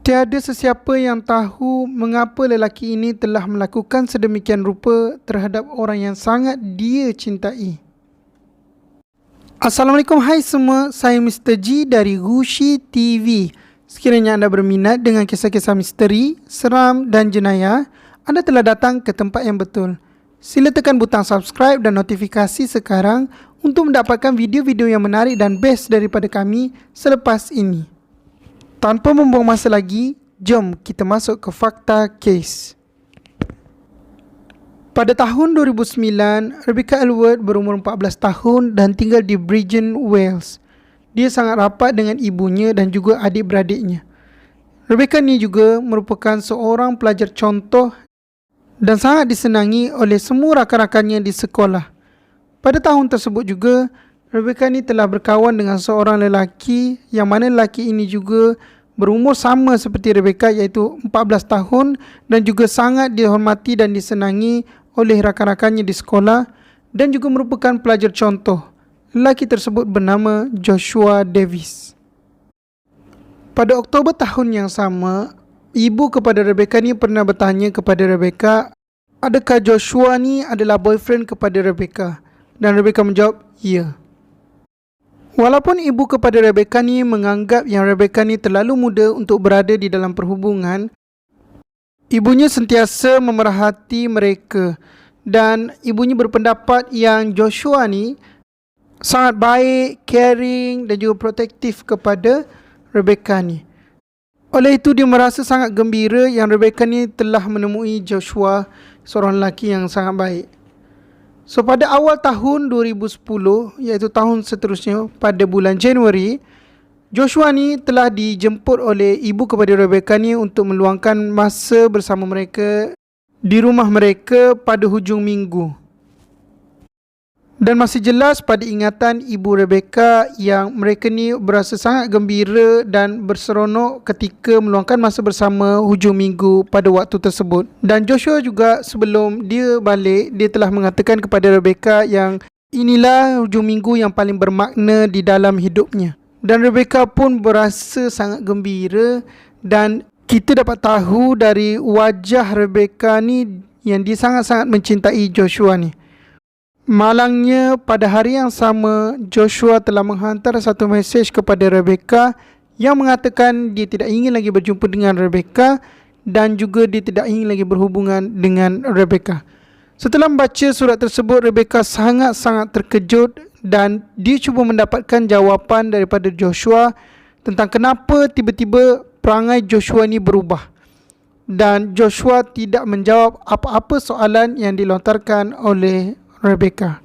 Tiada sesiapa yang tahu mengapa lelaki ini telah melakukan sedemikian rupa terhadap orang yang sangat dia cintai. Assalamualaikum, hai semua, saya Mr. G dari Gushi TV. Sekiranya anda berminat dengan kisah-kisah misteri, seram dan jenayah, anda telah datang ke tempat yang betul. Sila tekan butang subscribe dan notifikasi sekarang untuk mendapatkan video-video yang menarik dan best daripada kami selepas ini. Tanpa membuang masa lagi, jom kita masuk ke fakta kes. Pada tahun 2009, Rebecca Elwood berumur 14 tahun dan tinggal di Bridgend, Wales. Dia sangat rapat dengan ibunya dan juga adik-beradiknya. Rebecca ni juga merupakan seorang pelajar contoh dan sangat disenangi oleh semua rakan-rakannya di sekolah. Pada tahun tersebut juga, Rebecca ni telah berkawan dengan seorang lelaki yang mana lelaki ini juga berumur sama seperti Rebecca, iaitu 14 tahun dan juga sangat dihormati dan disenangi oleh rakan-rakannya di sekolah dan juga merupakan pelajar contoh. Lelaki tersebut bernama Joshua Davis. Pada Oktober tahun yang sama, ibu kepada Rebecca ni pernah bertanya kepada Rebecca, adakah Joshua ni adalah boyfriend kepada Rebecca? Dan Rebecca menjawab, ya. Walaupun ibu kepada Rebecca ni menganggap yang Rebecca ni terlalu muda untuk berada di dalam perhubungan, ibunya sentiasa memerhati mereka dan ibunya berpendapat yang Joshua ni sangat baik, caring dan juga protektif kepada Rebecca ni. Oleh itu dia merasa sangat gembira yang Rebecca ni telah menemui Joshua, seorang lelaki yang sangat baik. So pada awal tahun 2010, iaitu tahun seterusnya, pada bulan Januari, Joshua ni telah dijemput oleh ibu kepada Rebecca ni untuk meluangkan masa bersama mereka di rumah mereka pada hujung minggu. Dan masih jelas pada ingatan ibu Rebecca yang mereka ni berasa sangat gembira dan berseronok ketika meluangkan masa bersama hujung minggu pada waktu tersebut. Dan Joshua juga sebelum dia balik, dia telah mengatakan kepada Rebecca yang inilah hujung minggu yang paling bermakna di dalam hidupnya. Dan Rebecca pun berasa sangat gembira dan kita dapat tahu dari wajah Rebecca ni yang dia sangat-sangat mencintai Joshua ni. Malangnya pada hari yang sama, Joshua telah menghantar satu mesej kepada Rebecca yang mengatakan dia tidak ingin lagi berjumpa dengan Rebecca dan juga dia tidak ingin lagi berhubungan dengan Rebecca. Setelah membaca surat tersebut, Rebecca sangat-sangat terkejut dan dia cuba mendapatkan jawapan daripada Joshua tentang kenapa tiba-tiba perangai Joshua ni berubah. Dan Joshua tidak menjawab apa-apa soalan yang dilontarkan oleh Rebecca.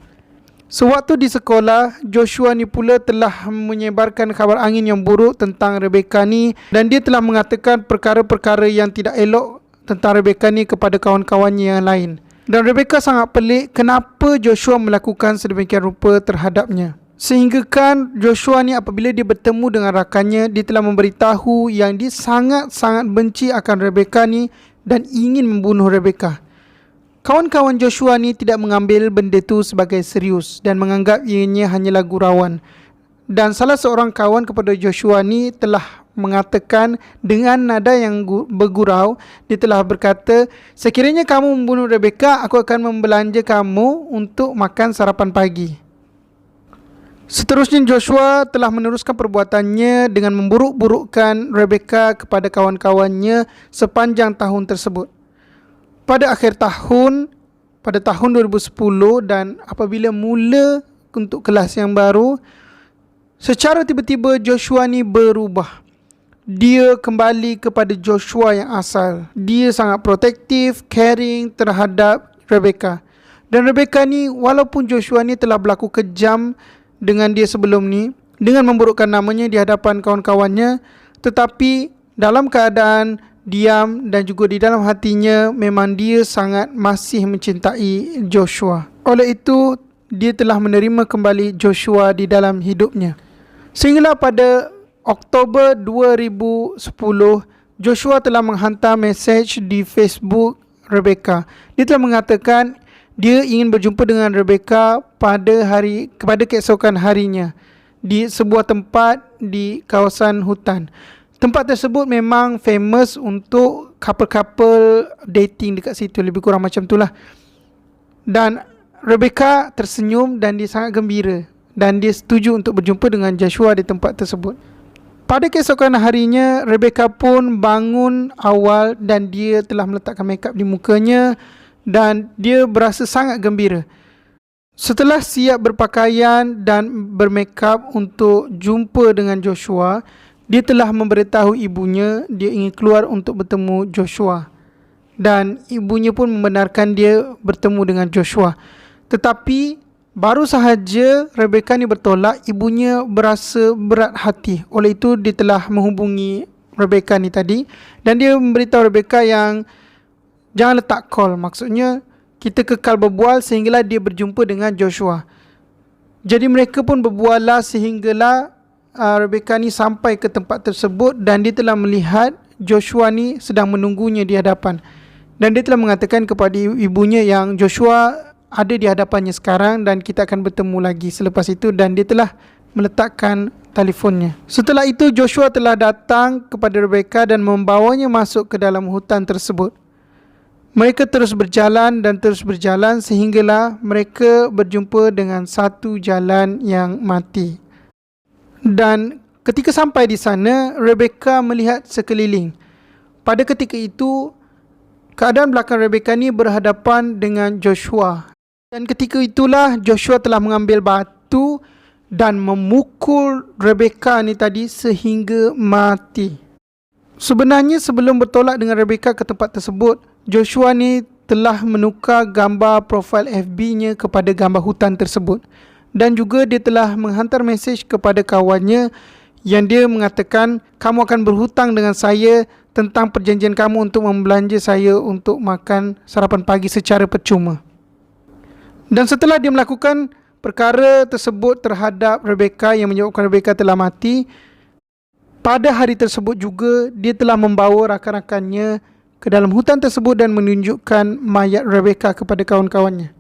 Sewaktu di sekolah, Joshua ni pula telah menyebarkan kabar angin yang buruk tentang Rebecca ni dan dia telah mengatakan perkara-perkara yang tidak elok tentang Rebecca ni kepada kawan-kawannya yang lain. Dan Rebecca sangat pelik kenapa Joshua melakukan sedemikian rupa terhadapnya. Sehingga kan Joshua ni apabila dia bertemu dengan rakannya, dia telah memberitahu yang dia sangat-sangat benci akan Rebecca ni dan ingin membunuh Rebecca. Kawan-kawan Joshua ni tidak mengambil benda tu sebagai serius dan menganggap ianya hanyalah gurauan. Dan salah seorang kawan kepada Joshua ni telah mengatakan dengan nada yang bergurau, dia telah berkata, sekiranya kamu membunuh Rebecca, aku akan membelanja kamu untuk makan sarapan pagi. Seterusnya Joshua telah meneruskan perbuatannya dengan memburuk-burukkan Rebecca kepada kawan-kawannya sepanjang tahun tersebut. Pada akhir tahun, pada tahun 2010 dan apabila mula untuk kelas yang baru, secara tiba-tiba Joshua ni berubah. Dia kembali kepada Joshua yang asal. Dia sangat protektif, caring terhadap Rebecca. Dan Rebecca ni, walaupun Joshua ni telah berlaku kejam dengan dia sebelum ni, dengan memburukkan namanya di hadapan kawan-kawannya, tetapi dalam keadaan diam dan juga di dalam hatinya memang dia sangat masih mencintai Joshua. Oleh itu, dia telah menerima kembali Joshua di dalam hidupnya. Sehinggalah pada Oktober 2010, Joshua telah menghantar mesej di Facebook Rebecca. Dia telah mengatakan dia ingin berjumpa dengan Rebecca pada keesokan harinya di sebuah tempat di kawasan hutan. Tempat tersebut memang famous untuk couple-couple dating dekat situ, lebih kurang macam itulah. Dan Rebecca tersenyum dan dia sangat gembira dan dia setuju untuk berjumpa dengan Joshua di tempat tersebut. Pada keesokan harinya, Rebecca pun bangun awal dan dia telah meletakkan makeup di mukanya dan dia berasa sangat gembira. Setelah siap berpakaian dan bermakeup untuk jumpa dengan Joshua, dia telah memberitahu ibunya dia ingin keluar untuk bertemu Joshua. Dan ibunya pun membenarkan dia bertemu dengan Joshua. Tetapi baru sahaja Rebecca ni bertolak, ibunya berasa berat hati. Oleh itu dia telah menghubungi Rebecca ni tadi dan dia memberitahu Rebecca yang jangan letak call. Maksudnya kita kekal berbual sehinggalah dia berjumpa dengan Joshua. Jadi mereka pun berbual lah sehinggalah Rebecca ni sampai ke tempat tersebut dan dia telah melihat Joshua ni sedang menunggunya di hadapan. Dan dia telah mengatakan kepada ibunya yang Joshua ada di hadapannya sekarang dan kita akan bertemu lagi selepas itu, dan dia telah meletakkan telefonnya. Setelah itu Joshua telah datang kepada Rebecca dan membawanya masuk ke dalam hutan tersebut. Mereka terus berjalan dan terus berjalan sehinggalah mereka berjumpa dengan satu jalan yang mati. Dan ketika sampai di sana, Rebecca melihat sekeliling. Pada ketika itu, keadaan belakang Rebecca ni berhadapan dengan Joshua. Dan ketika itulah Joshua telah mengambil batu dan memukul Rebecca ni tadi sehingga mati. Sebenarnya sebelum bertolak dengan Rebecca ke tempat tersebut, Joshua ni telah menukar gambar profil FB-nya kepada gambar hutan tersebut. Dan juga dia telah menghantar mesej kepada kawannya yang dia mengatakan, kamu akan berhutang dengan saya tentang perjanjian kamu untuk membelanja saya untuk makan sarapan pagi secara percuma. Dan setelah dia melakukan perkara tersebut terhadap Rebecca yang menyebabkan Rebecca telah mati, pada hari tersebut juga dia telah membawa rakan-rakannya ke dalam hutan tersebut dan menunjukkan mayat Rebecca kepada kawan-kawannya.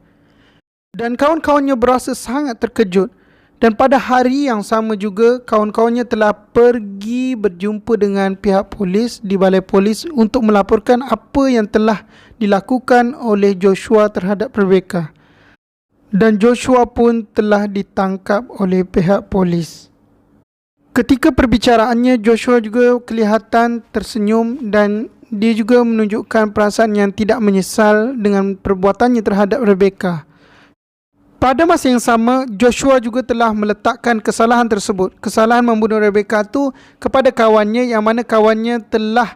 Dan kawan-kawannya berasa sangat terkejut. Dan pada hari yang sama juga, kawan-kawannya telah pergi berjumpa dengan pihak polis di balai polis untuk melaporkan apa yang telah dilakukan oleh Joshua terhadap Rebecca. Dan Joshua pun telah ditangkap oleh pihak polis. Ketika perbicaraannya, Joshua juga kelihatan tersenyum dan dia juga menunjukkan perasaan yang tidak menyesal dengan perbuatannya terhadap Rebecca. Pada masa yang sama, Joshua juga telah meletakkan kesalahan tersebut, kesalahan membunuh Rebecca tu, kepada kawannya, yang mana kawannya telah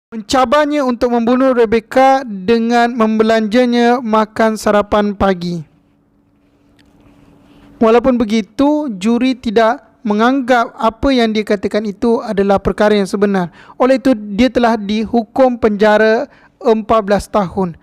mencabarnya untuk membunuh Rebecca dengan membelanjanya makan sarapan pagi. Walaupun begitu, juri tidak menganggap apa yang dia katakan itu adalah perkara yang sebenar. Oleh itu, dia telah dihukum penjara 14 tahun.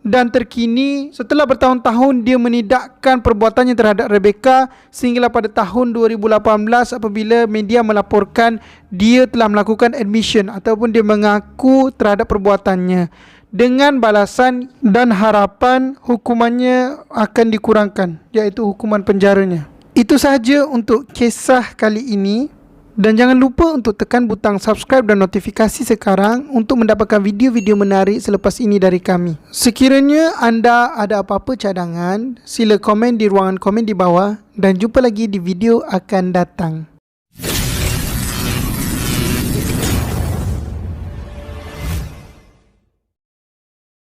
Dan terkini, setelah bertahun-tahun dia menidakkan perbuatannya terhadap Rebecca, sehinggalah pada tahun 2018 apabila media melaporkan dia telah melakukan admission ataupun dia mengaku terhadap perbuatannya, dengan balasan dan harapan hukumannya akan dikurangkan, iaitu hukuman penjaranya. Itu sahaja untuk kisah kali ini. Dan jangan lupa untuk tekan butang subscribe dan notifikasi sekarang untuk mendapatkan video-video menarik selepas ini dari kami. Sekiranya anda ada apa-apa cadangan, sila komen di ruangan komen di bawah dan jumpa lagi di video akan datang.